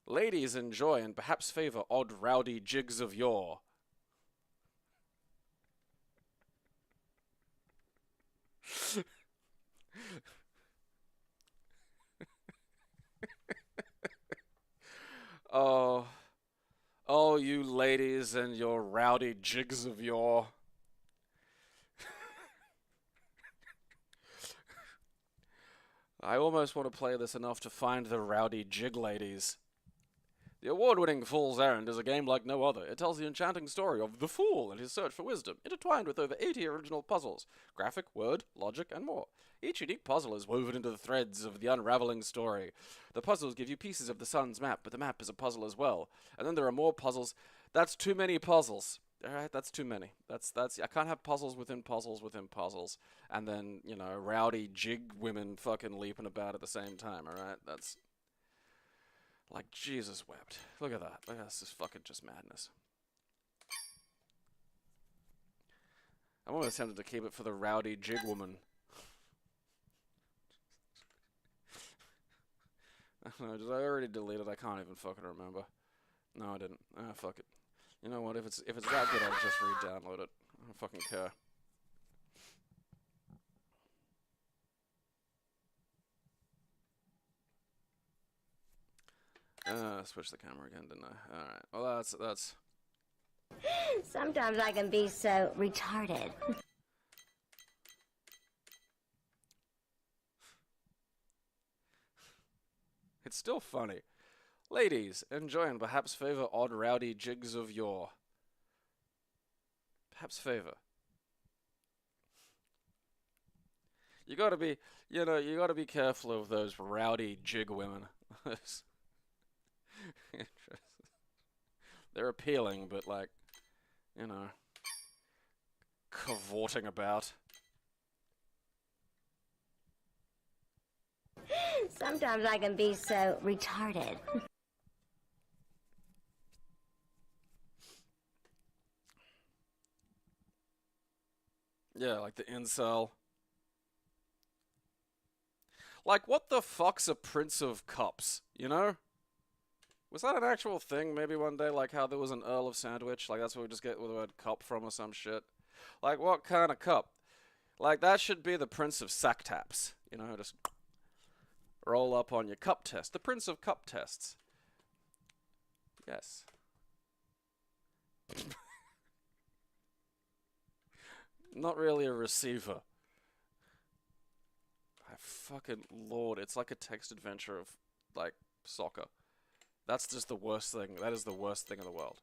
Ladies enjoy and perhaps favor odd rowdy jigs of yore. Oh, oh, you ladies and your rowdy jigs of yore. I almost want to play this enough to find the rowdy jig ladies. The award-winning Fool's Errand is a game like no other. It tells the enchanting story of the Fool and his search for wisdom, intertwined with over 80 original puzzles, graphic, word, logic, and more. Each unique puzzle is woven into the threads of the unraveling story. The puzzles give you pieces of the sun's map, but the map is a puzzle as well. And then there are more puzzles. That's too many puzzles. Alright, that's too many. That's I can't have puzzles within puzzles within puzzles. And then, you know, rowdy jig women fucking leaping about at the same time, alright? That's... Like, Jesus wept. Look at that. Look at this. This is fucking just madness. I'm almost tempted to keep it for the rowdy jig woman. I don't know, did I already delete it? I can't even fucking remember. No, I didn't. Ah, fuck it. You know what? If it's that good, I'll just re-download it. I don't fucking care. Switch the camera again, didn't I? Alright. Well, that's... Sometimes I can be so retarded. It's still funny. Ladies, enjoy and perhaps favor odd rowdy jigs of yore. Perhaps favor. You gotta be, you know, you gotta be careful of those rowdy jig women. They're appealing, but like, you know, cavorting about. Sometimes I can be so retarded. Yeah, like the incel. Like, what the fuck's a Prince of Cups, you know? Was that an actual thing maybe one day? Like how there was an Earl of Sandwich? Like that's where we just get the word cup from or some shit? Like what kind of cup? Like that should be the Prince of Sack Taps. You know, just roll up on your cup test. The Prince of Cup Tests. Yes. Not really a receiver. My fucking lord, it's like a text adventure of, like, soccer. That's just the worst thing. That is the worst thing in the world.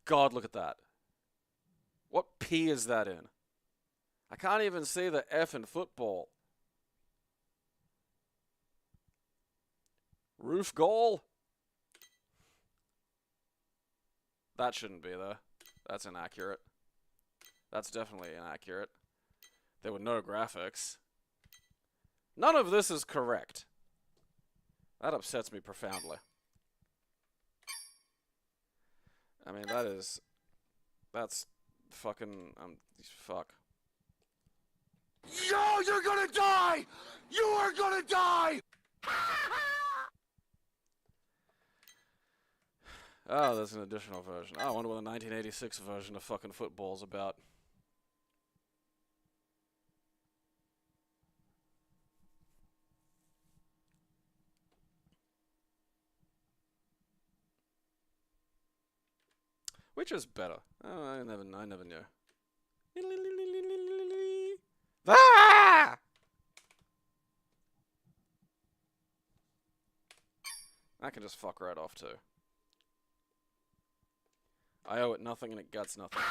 God, look at that. What P is that in? I can't even see the F in football. Roof goal? That shouldn't be there. That's inaccurate. That's definitely inaccurate. There were no graphics. None of this is correct. That upsets me profoundly. I mean, that's fucking, fuck. Yo, you're gonna die! You are gonna die! Oh, there's an additional version. Oh, I wonder what the 1986 version of fucking football's about. Which is better? Oh, I never knew. Ah! I can just fuck right off too. I owe it nothing and it gets nothing.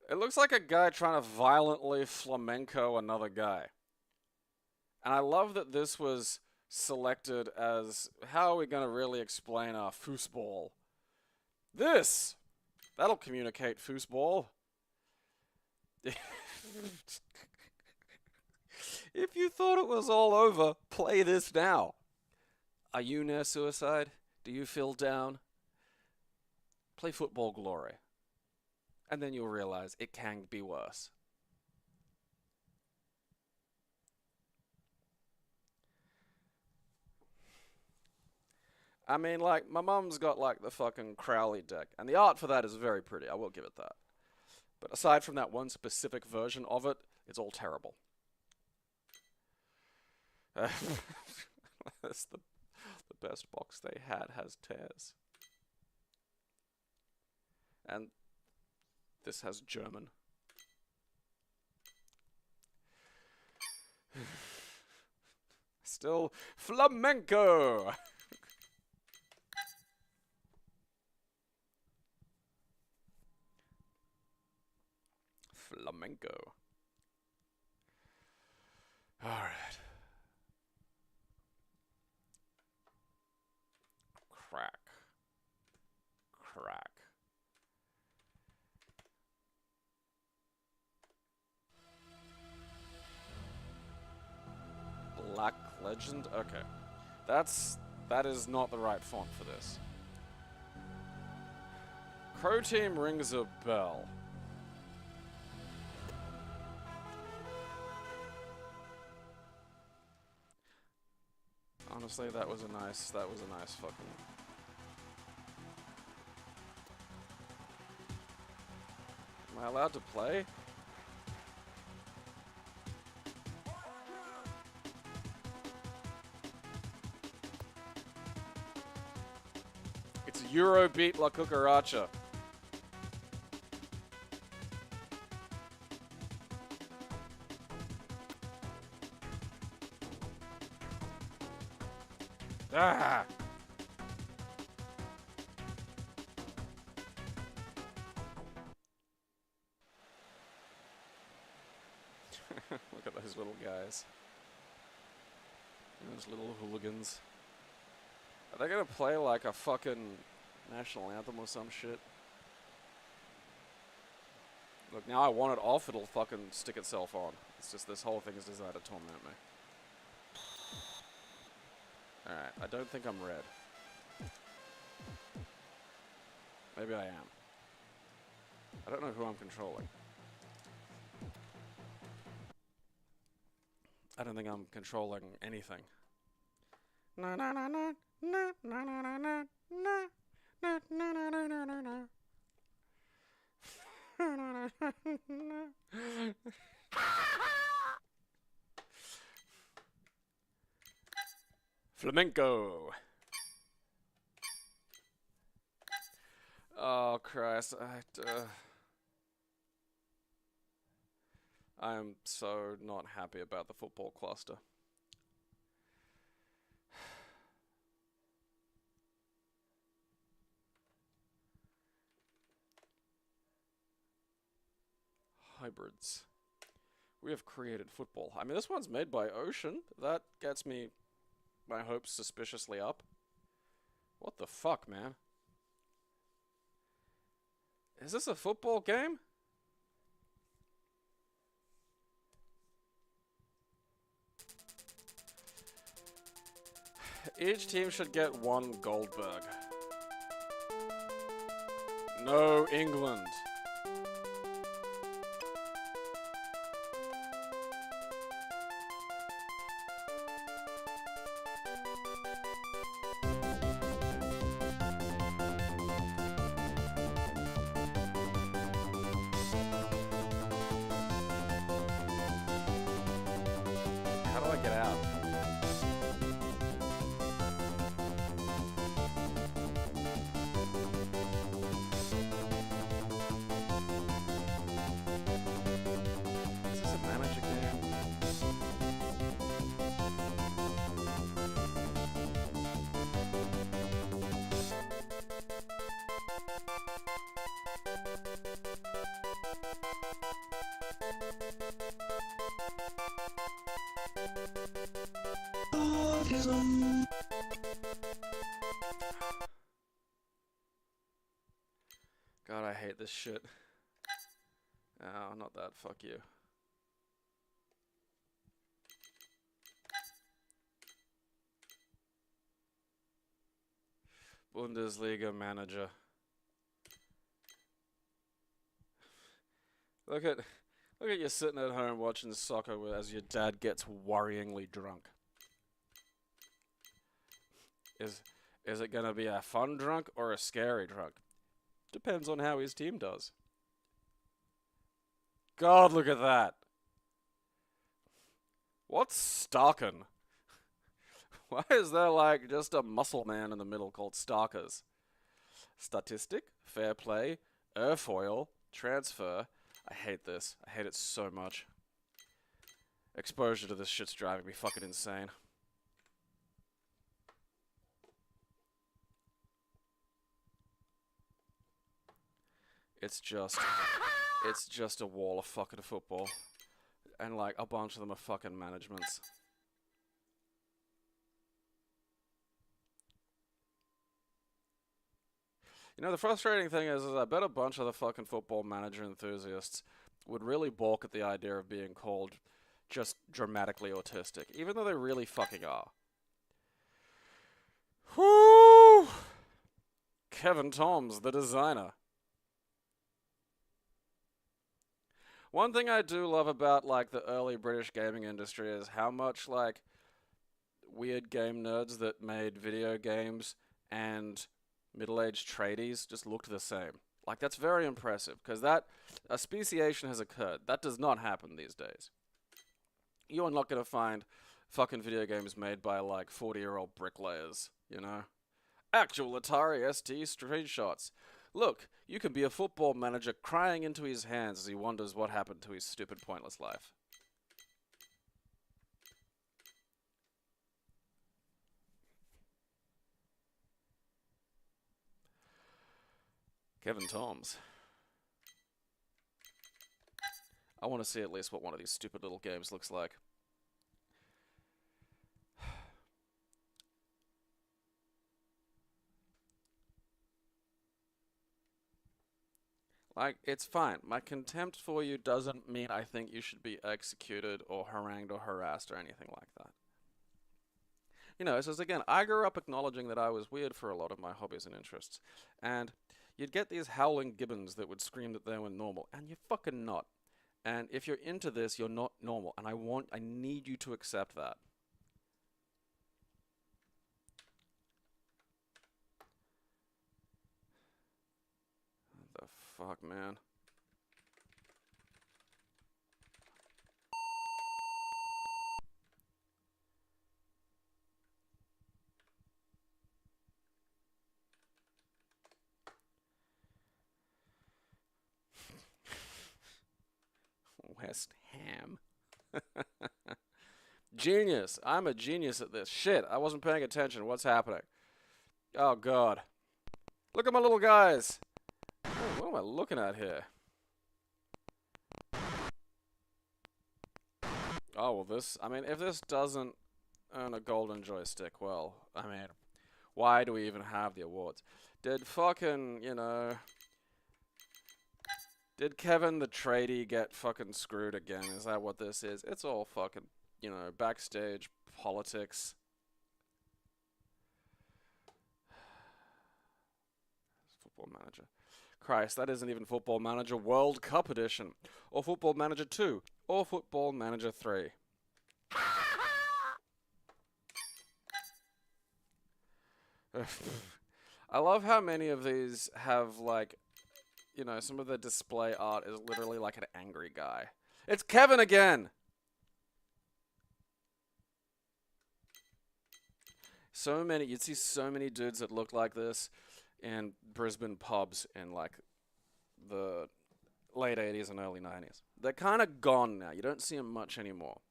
It looks like a guy trying to violently flamenco another guy. And I love that this was selected as, how are we going to really explain our foosball? This! That'll communicate foosball. If you thought it was all over, play this now. Are you near suicide? Do you feel down? Play Football Glory. And then you'll realize it can be worse. I mean, like, my mum's got, like, the fucking Crowley deck. And the art for that is very pretty, I will give it that. But aside from that one specific version of it, it's all terrible. That's the best box they had has tears. And this has German. Still flamenco! Flamenco. Alright. Crack. Crack. Black Legend? Okay. That is not the right font for this. Crow Team rings a bell. Honestly, that was a nice fucking... Am I allowed to play? It's Eurobeat La Cucaracha. Ah! Look at those little guys. Those little hooligans. Are they gonna play like a fucking national anthem or some shit? Look, now I want it off, it'll fucking stick itself on. It's just this whole thing is designed to torment me. Alright, I don't think I'm red. Maybe I am. I don't know who I'm controlling. I don't think I'm controlling anything. Na na na na na na na na na na na na na na. Flamenco. Oh Christ! I am so not happy about the football cluster. Hybrids. We have created football. I mean, this one's made by Ocean. That gets me my hopes suspiciously up. What the fuck, man? Is this a football game? Each team should get one Goldberg. No England. How do I get out? autism. God, I hate this shit. Oh, not that. Fuck you. Bundesliga manager. Look at you sitting at home watching soccer as your dad gets worryingly drunk. Is it gonna be a fun drunk or a scary drunk? Depends on how his team does. God, look at that. What's Starken? Why is there like just a muscle man in the middle called Starkers? Statistic, fair play, airfoil, transfer. I hate this. I hate it so much. Exposure to this shit's driving me fucking insane. It's just a wall of fucking football. And like a bunch of them are fucking managements. You know, the frustrating thing is I bet a bunch of the fucking football manager enthusiasts would really balk at the idea of being called just dramatically autistic, even though they really fucking are. Whoo! Kevin Toms, the designer. One thing I do love about, like, the early British gaming industry is how much, like, weird game nerds that made video games and middle-aged tradies just looked the same. Like, that's very impressive, because a speciation has occurred. That does not happen these days. You are not going to find fucking video games made by, like, 40-year-old bricklayers, you know? Actual Atari ST screenshots. Look, you can be a football manager crying into his hands as he wonders what happened to his stupid, pointless life. Kevin Toms. I want to see at least what one of these stupid little games looks like. Like, it's fine. My contempt for you doesn't mean I think you should be executed or harangued or harassed or anything like that. You know, so again, I grew up acknowledging that I was weird for a lot of my hobbies and interests. And you'd get these howling gibbons that would scream that they were normal, and you're fucking not. And if you're into this, you're not normal, and I need you to accept that. What the fuck, man? West Ham. Genius. I'm a genius at this. Shit, I wasn't paying attention. What's happening? Oh, God. Look at my little guys. Oh, what am I looking at here? Oh, well, if this doesn't earn a golden joystick, well, why do we even have the awards? Did fucking, did Kevin the tradie get fucking screwed again? Is that what this is? It's all fucking, backstage politics. Football Manager. Christ, that isn't even Football Manager World Cup Edition. Or Football Manager 2. Or Football Manager 3. I love how many of these have, like, some of the display art is literally like an angry guy. It's Kevin again! You'd see so many dudes that look like this in Brisbane pubs in, like, the late 80s and early 90s. They're kind of gone now. You don't see them much anymore.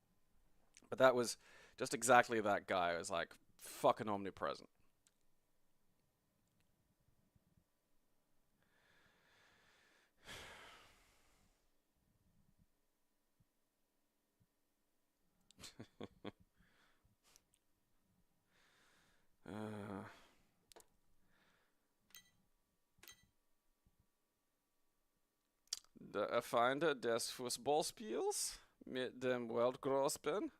But that was just exactly that guy. It was, like, fucking omnipresent. Erfinder des Fußballspiels mit dem Weltgroßben.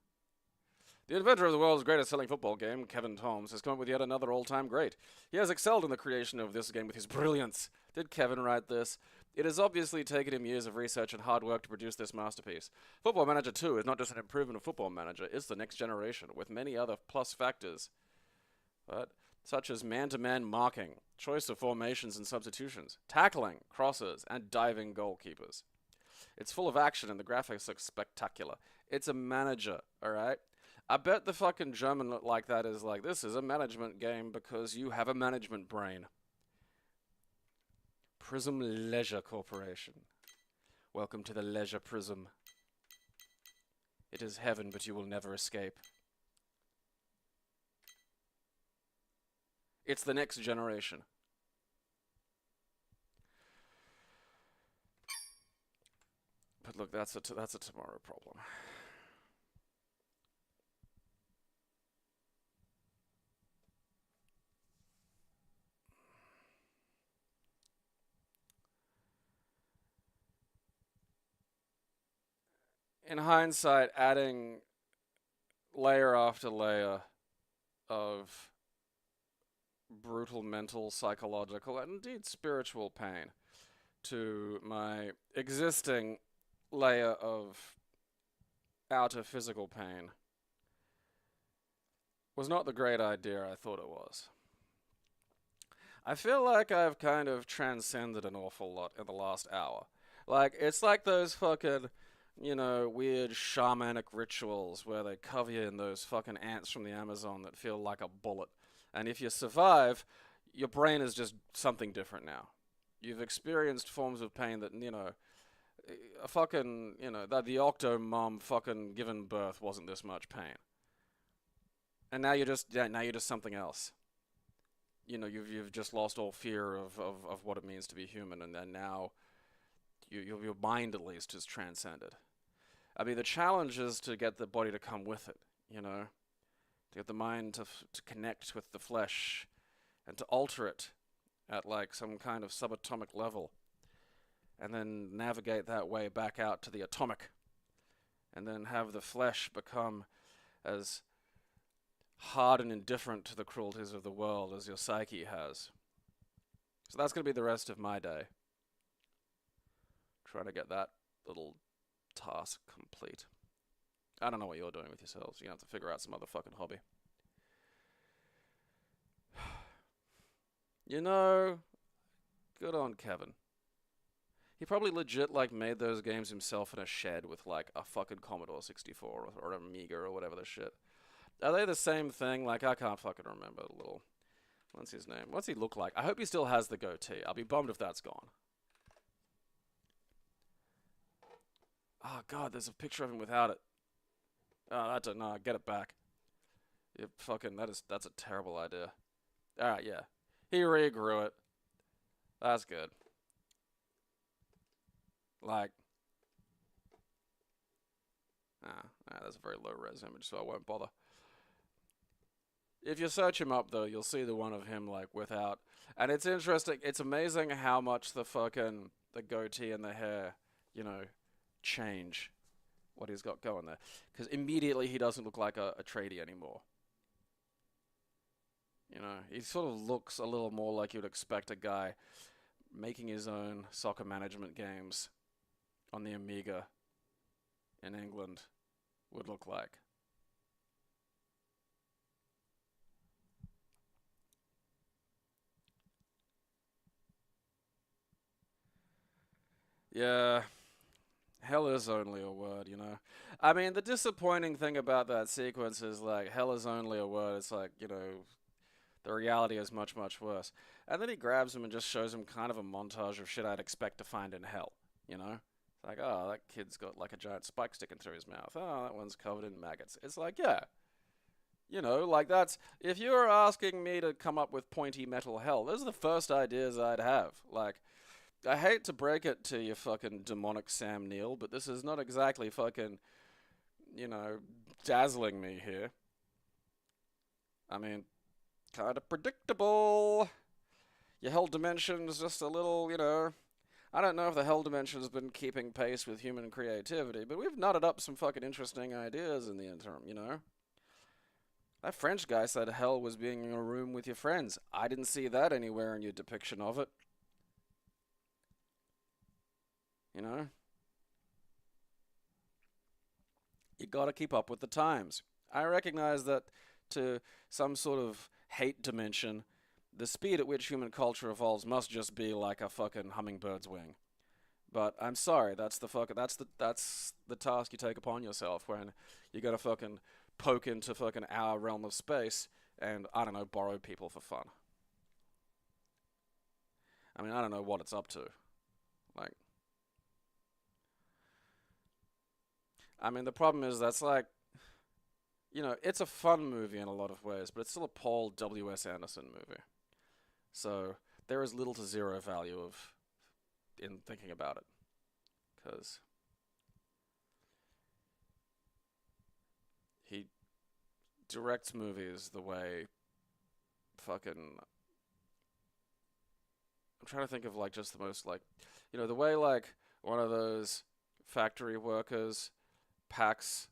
The inventor of the world's greatest selling football game, Kevin Toms, has come up with yet another all-time great. He has excelled in the creation of this game with his brilliance. Did Kevin write this? It has obviously taken him years of research and hard work to produce this masterpiece. Football Manager 2 is not just an improvement of Football Manager, it's the next generation, with many other plus factors, such as man-to-man marking, choice of formations and substitutions, tackling, crosses, and diving goalkeepers. It's full of action and the graphics look spectacular. It's a manager, alright? I bet the fucking German look like that is like, this is a management game because you have a management brain. Prism Leisure Corporation. Welcome to the Leisure Prism. It is heaven, but you will never escape. It's the next generation. But look, that's a tomorrow problem. In hindsight, adding layer after layer of brutal mental, psychological, and indeed spiritual pain to my existing layer of outer physical pain was not the great idea I thought it was. I feel like I've kind of transcended an awful lot in the last hour. Like, it's like those fucking, you know, weird shamanic rituals where they cover you in those fucking ants from the Amazon that feel like a bullet. And if you survive, your brain is just something different now. You've experienced forms of pain that, you know, a fucking, you know, that the Octomom fucking given birth wasn't this much pain. And now you're just something else. You know, you've just lost all fear of what it means to be human, and then now your mind at least is transcended. I mean, the challenge is to get the body to come with it, you know, to get the mind to connect with the flesh and to alter it at like some kind of subatomic level, and then navigate that way back out to the atomic, and then have the flesh become as hard and indifferent to the cruelties of the world as your psyche has. So that's going to be the rest of my day, trying to get that little task complete. I don't know what you're doing with yourselves. You have to figure out some other fucking hobby. You know, good on Kevin. He probably legit like made those games himself in a shed with like a fucking Commodore 64 or Amiga or whatever the shit. Are they the same thing? Like, I can't fucking remember. Little, what's his name? What's he look like? I hope he still has the goatee. I'll be bummed if that's gone. Oh god, there's a picture of him without it. Oh, I don't know. Get it back. Yeah, fucking, that's a terrible idea. Alright, yeah. He regrew it. That's good. Like, that's a very low res image, so I won't bother. If you search him up though, you'll see the one of him like without. And it's interesting. It's amazing how much the goatee and the hair, you know, change what he's got going there. Because immediately he doesn't look like a tradie anymore. You know, he sort of looks a little more like you'd expect a guy making his own soccer management games on the Amiga in England would look like. Yeah, hell is only a word, you know. I mean, the disappointing thing about that sequence is, like, hell is only a word. It's like, you know, the reality is much, much worse. And then he grabs him and just shows him kind of a montage of shit I'd expect to find in hell, you know? It's like, oh, that kid's got, like, a giant spike sticking through his mouth. Oh, that one's covered in maggots. It's like, yeah. You know, like, that's... If you were asking me to come up with pointy metal hell, those are the first ideas I'd have. Like... I hate to break it to you fucking demonic Sam Neill, but this is not exactly fucking, you know, dazzling me here. I mean, kind of predictable. Your hell dimension's just a little, you know, I don't know if the hell dimension has been keeping pace with human creativity, but we've nutted up some fucking interesting ideas in the interim, you know? That French guy said hell was being in a room with your friends. I didn't see that anywhere in your depiction of it. You know? You gotta keep up with the times. I recognize that to some sort of hate dimension, the speed at which human culture evolves must just be like a fucking hummingbird's wing. But I'm sorry, that's the task you take upon yourself when you gotta fucking poke into fucking our realm of space and, I don't know, borrow people for fun. I mean, I don't know what it's up to. Like, I mean, the problem is that's like, you know, it's a fun movie in a lot of ways, but it's still a Paul W.S. Anderson movie. So there is little to zero value in thinking about it. Because he directs movies the way fucking... I'm trying to think of, like, just the most, like... You know, the way, like, one of those factory workers packs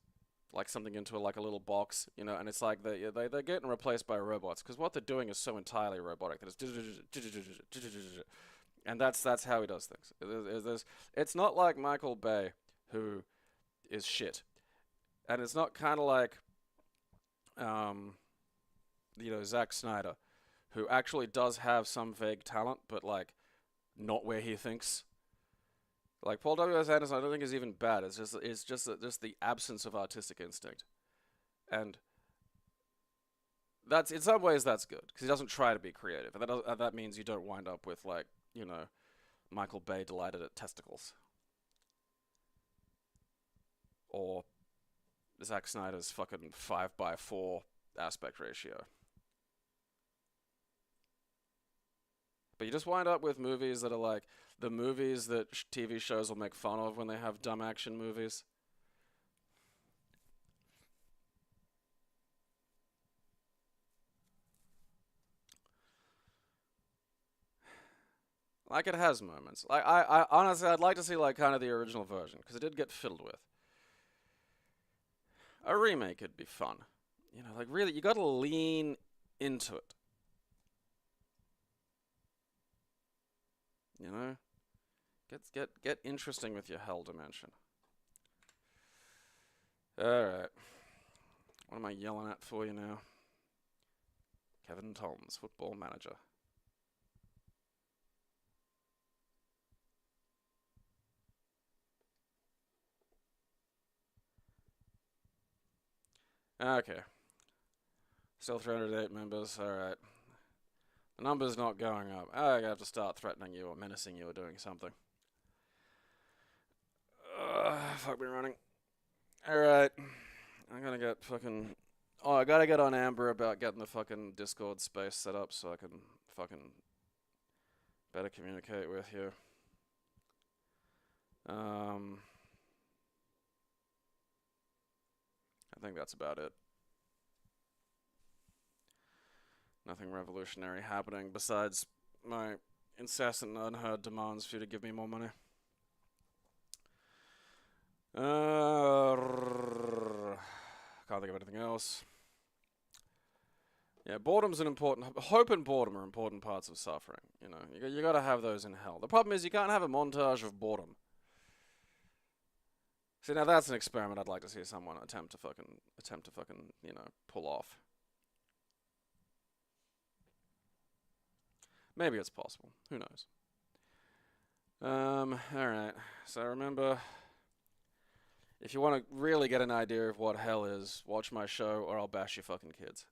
like something into like a little box, you know, and it's like they're getting replaced by robots because what they're doing is so entirely robotic that it's and that's how he does things. It's not like Michael Bay, who is shit, and it's not kind of like you know, Zack Snyder, who actually does have some vague talent, but like not where he thinks. Like, Paul W.S. Anderson, I don't think is even bad. It's just the absence of artistic instinct, and that's in some ways that's good because he doesn't try to be creative, and that means you don't wind up with, like, you know, Michael Bay delighted at testicles, or Zack Snyder's fucking 5:4 aspect ratio. But you just wind up with movies that are like the movies that TV shows will make fun of when they have dumb action movies. Like, it has moments. Like, I honestly, I'd like to see like kind of the original version because it did get fiddled with. A remake would be fun. You know, like really, you got to lean into it. You know, get interesting with your hell dimension. All right, what am I yelling at for you now? Kevin Toms, Football Manager. Okay, still 308 members. All right. The number's not going up. I have to start threatening you or menacing you or doing something. Fuck me running. Alright. I'm gonna get fucking... Oh, I gotta get on Amber about getting the fucking Discord space set up so I can fucking better communicate with you. I think that's about it. Nothing revolutionary happening besides my incessant and unheard demands for you to give me more money. Can't think of anything else. Yeah, boredom's an important... Hope and boredom are important parts of suffering. You know, you gotta have those in hell. The problem is you can't have a montage of boredom. See, now that's an experiment I'd like to see someone attempt to fucking, you know, pull off. Maybe it's possible. Who knows? Alright. So remember, if you want to really get an idea of what hell is, watch my show or I'll bash your fucking kids.